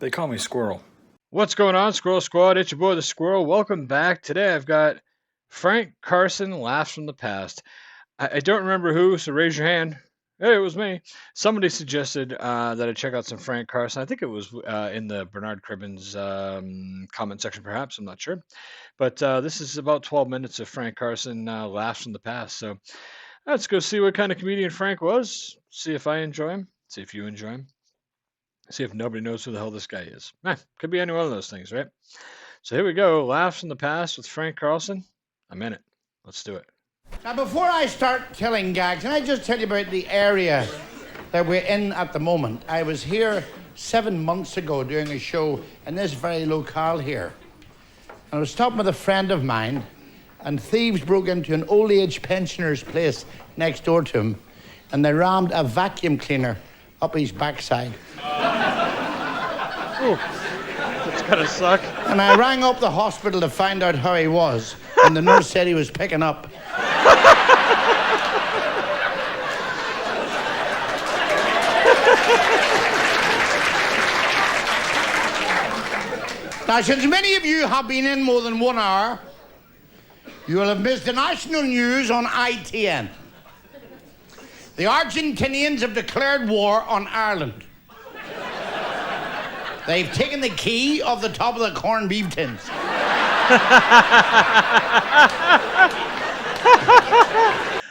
They call me Squirrel. What's going on, Squirrel Squad? It's your boy, the Squirrel. Welcome back. Today I've got Frank Carson, Laughs from the Past. I don't remember who, so raise your hand. Hey, it was me. Somebody suggested that I check out some Frank Carson. I think it was in the Bernard Cribbins comment section, perhaps. I'm not sure. But this is about 12 minutes of Frank Carson Laughs from the Past. So let's go see what kind of comedian Frank was. See if I enjoy him. See if you enjoy him. See if nobody knows who the hell this guy is. Could be any one of those things, right? So here we go. Laughs from the Past with Frank Carlson. I'm in it. Let's do it. Now, before I start telling gags, can I just tell you about the area that we're in at the moment? I was here 7 months ago doing a show in this very locale here. And I was stopping with a friend of mine, and thieves broke into an old age pensioner's place next door to him, and they rammed a vacuum cleaner up his backside. Oh, that's gotta suck. And I rang up the hospital to find out how he was, and the nurse said he was picking up. Now, since many of you have been in more than 1 hour, you will have missed the national news on ITN. The Argentinians have declared war on Ireland. They've taken the key off the top of the corned beef tins. I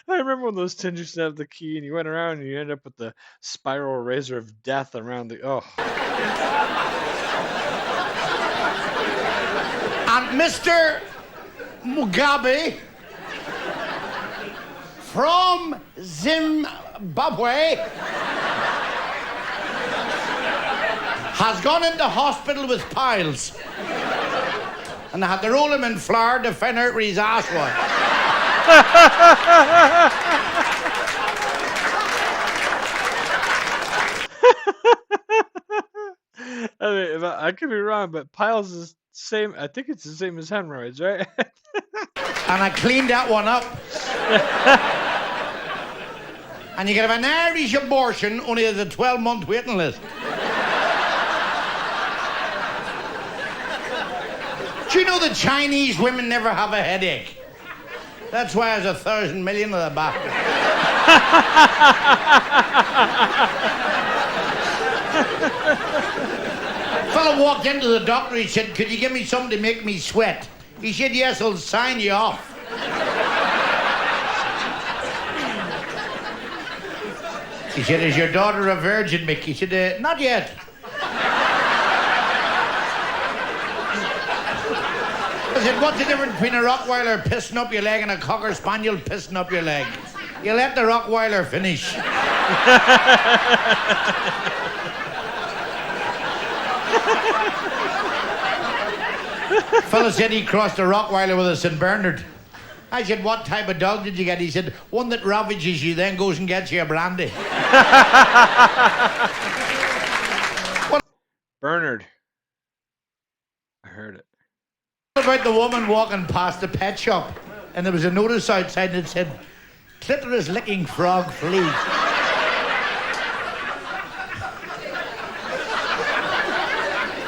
remember when those tins used to have the key and you went around and you ended up with the spiral razor of death around the... Oh. And Mr. Mugabe from Zimbabwe has gone into hospital with piles. And they had to roll him in flour to find out where his ass was. I mean, I could be wrong, but piles is same. I think it's the same as hemorrhoids, right? And I cleaned that one up. And you can have an Irish abortion, only there's a 12-month waiting list. Do you know that Chinese women never have a headache? That's why there's 1,000 million of the back. A fellow walked into the doctor, he said, "Could you give me something to make me sweat?" He said, "Yes, I'll sign you off." He said, "Is your daughter a virgin, Mick?" He said, "Not yet." I said, "What's the difference between a Rottweiler pissing up your leg and a Cocker Spaniel pissing up your leg?" You let the Rottweiler finish. Fellow said he crossed a Rottweiler with a St. Bernard. I said, "What type of dog did you get?" He said, "One that ravages you, then goes and gets you a brandy." Bernard. I heard it. What about the woman walking past the pet shop, and there was a notice outside that said, "Clitoris licking frog flea."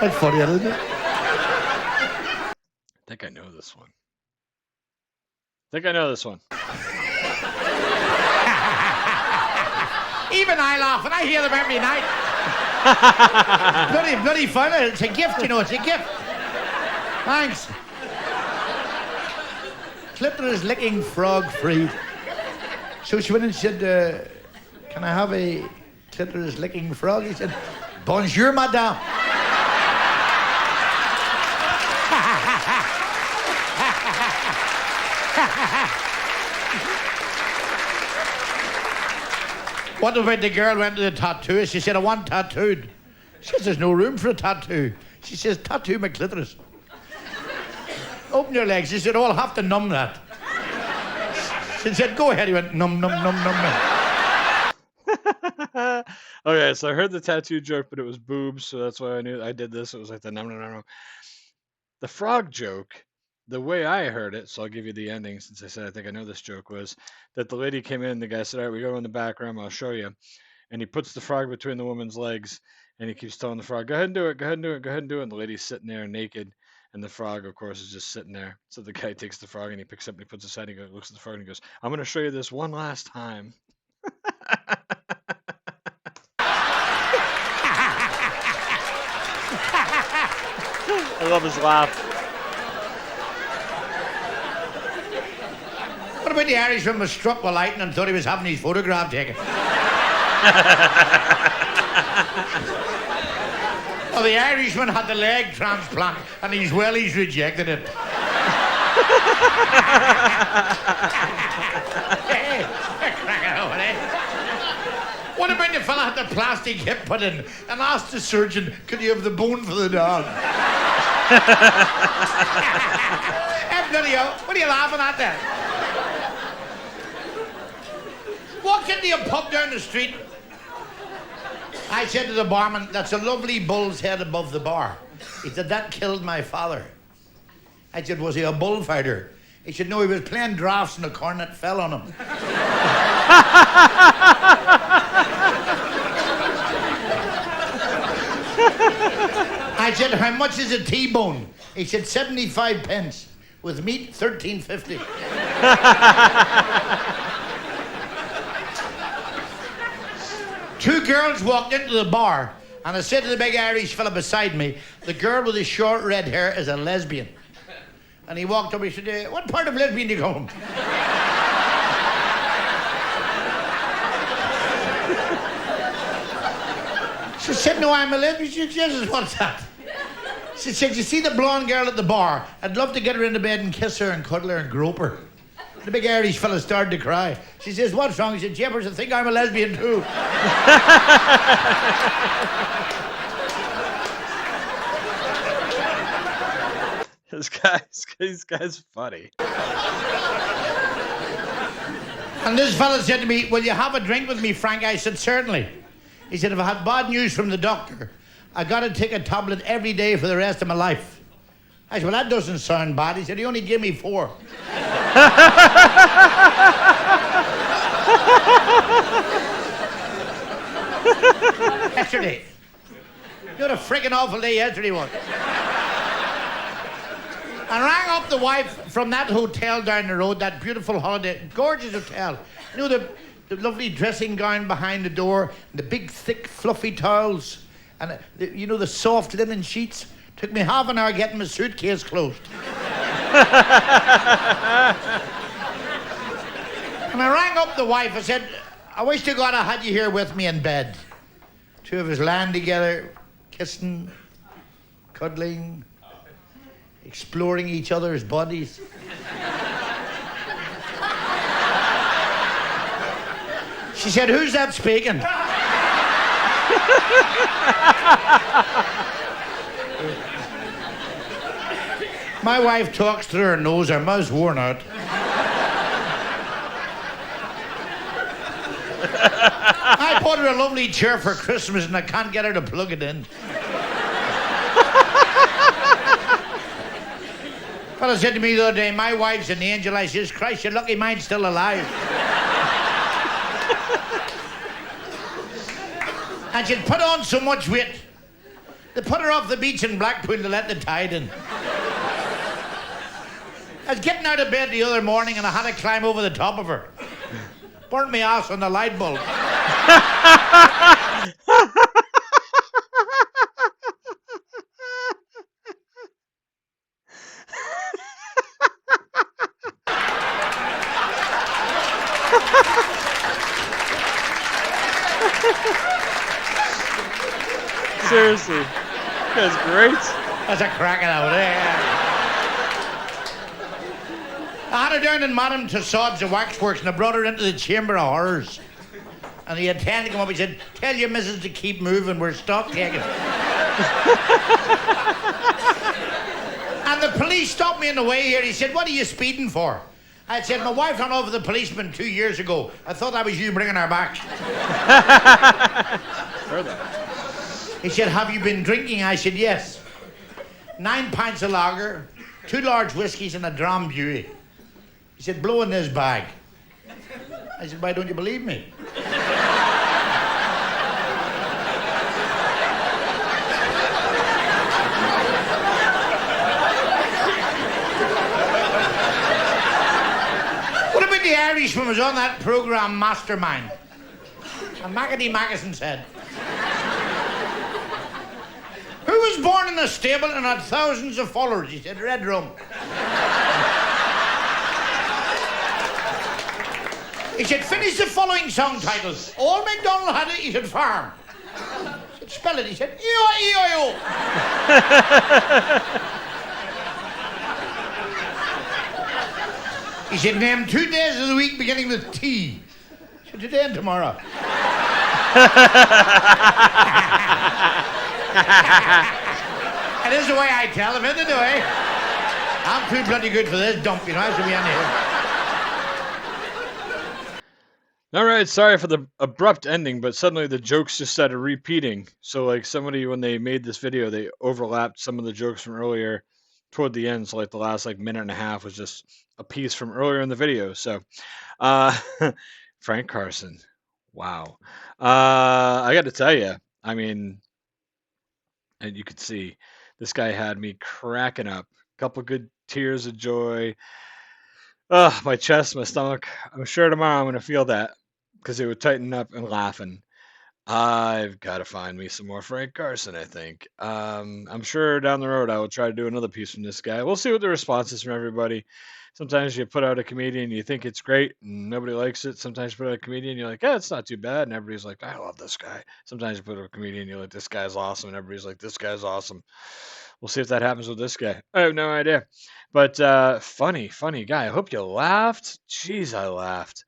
That's funny, isn't it? I think I know this one. Even I laugh, and I hear them every night. bloody fun. It's a gift, you know, it's a gift. Thanks. Clitoris licking frog free. So she went and said, "Can I have a clitoris licking frog?" He said, "Bonjour, madame." What about the girl went to the tattooist? She said, "I want tattooed." She says, "There's no room for a tattoo." She says, "Tattoo my clitoris." "Open your legs." She said, "Oh, I'll have to numb that." She said, "Go ahead." He went, "Numb, numb, numb, numb." Okay, so I heard the tattoo joke, but it was boobs, so that's why I knew I did this. It was like the no. The frog joke, the way I heard it, so I'll give you the ending since I said I think I know this joke, was that the lady came in, the guy said, "All right, we go in the back room, I'll show you." And he puts the frog between the woman's legs, And he keeps telling the frog, go ahead and do it, go ahead and do it, go ahead and do it. And the lady's sitting there naked, and the frog, of course, is just sitting there. So the guy takes the frog and he picks it up and he puts it aside and he looks at the frog and he goes, I'm going to show you this one last time. I love his laugh. What about the Irishman was struck with lightning and thought he was having his photograph taken? Well, the Irishman had the leg transplant and he's rejected it. What about the fella had the plastic hip put in and asked the surgeon, could you have the bone for the dog? What are you laughing at there? Walked into a pub down the street. I said to the barman, that's a lovely bull's head above the bar. He said, that killed my father. I said, was he a bullfighter? He said, no, he was playing drafts and a cornet fell on him. I said, how much is a T-bone? He said, 75 pence. With meat, 13.50. Two girls walked into the bar, and I said to the big Irish fella beside me, the girl with the short red hair is a lesbian. And he walked up, he said, what part of lesbian do you come from? She said, no, I'm a lesbian. She said, Jesus, what's that? She said, you see the blonde girl at the bar? I'd love to get her into bed and kiss her and cuddle her and grope her. The big Irish fella started to cry. She says, what's wrong? He said, Jeppers, I think I'm a lesbian too. This guy's funny. And this fella said to me, will you have a drink with me, Frank? I said, certainly. He said, if I had bad news from the doctor, I got to take a tablet every day for the rest of my life. I said, well, that doesn't sound bad. He said, he only gave me 4. Yesterday. You had a freaking awful day yesterday was. I rang up the wife from that hotel down the road, that beautiful holiday, gorgeous hotel. You know the lovely dressing gown behind the door, and the big, thick, fluffy towels, and the soft linen sheets. Took me half an hour getting my suitcase closed. And I rang up the wife. I said, I wish to God I had you here with me in bed. Two of us lying together, kissing, cuddling, exploring each other's bodies. She said, who's that speaking? My wife talks through her nose, her mouth's worn out. I bought her a lovely chair for Christmas and I can't get her to plug it in. Fella said to me the other day, my wife's an angel. I says, Christ, you're lucky mine's still alive. And she'd put on so much weight. They put her off the beach in Blackpool to let the tide in. I was getting out of bed the other morning and I had to climb over the top of her. Burnt me ass on the light bulb. Seriously, that's great. That's a cracking out there. I had her down in Madame Tussauds, the waxworks, and I brought her into the Chamber of Horrors. And the attendant came up and said, tell your missus to keep moving, we're stock taking. And the police stopped me on the way here. He said, what are you speeding for? I said, my wife ran over the policeman 2 years ago. I thought that was you bringing her back. He said, have you been drinking? I said, yes. 9 pints of lager, 2 large whiskies and a dram Buey. He said, blow in this bag. I said, why don't you believe me? Irishman was on that program, Mastermind. And Mackety Mackison said, who was born in a stable and had thousands of followers? He said, Red Rum. He said, finish the following song titles. Old MacDonald had it, he said, farm. He said, spell it, he said, E-O-E-O-O. He said, name 2 days of the week beginning with T. He said, today and tomorrow. It is the way I tell him, isn't it, the way? I'm too bloody good for this dump, you know, I should be on here. All right, sorry for the abrupt ending, but suddenly the jokes just started repeating. So, like, somebody, when they made this video, they overlapped some of the jokes from earlier toward the end. So, like, the last, like, minute and a half was just a piece from earlier in the video. So, Frank Carson. Wow. I got to tell you, I mean, and you could see this guy had me cracking up. A couple good tears of joy. My chest, my stomach. I'm sure tomorrow I'm going to feel that because it would tighten up and laughing. I've got to find me some more Frank Carson, I think. I'm sure down the road I will try to do another piece from this guy. We'll see what the response is from everybody. Sometimes you put out a comedian, you think it's great, and nobody likes it. Sometimes you put out a comedian, you're like, yeah, it's not too bad, and everybody's like, I love this guy. Sometimes you put out a comedian, you're like, this guy's awesome, and everybody's like, this guy's awesome. We'll see if that happens with this guy. I have no idea. But funny guy. I hope you laughed. Jeez, I laughed.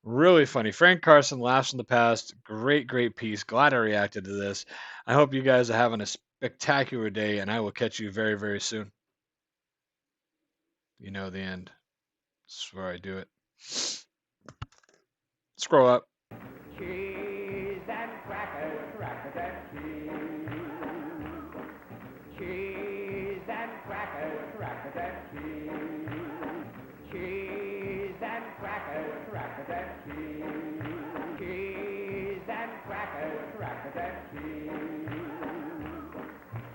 Really funny. Frank Carson, Laughs from the Past. Great piece. Glad I reacted to this. I hope you guys are having a spectacular day, and I will catch you very, very soon. You know the end. This is where I do it. Scroll up. Cheese and crackers, crackers and cheese. Cheese and crackers, crackers and cheese. Cheese and crackers, crackers and cheese. Cheese and crackers, crackers and cheese.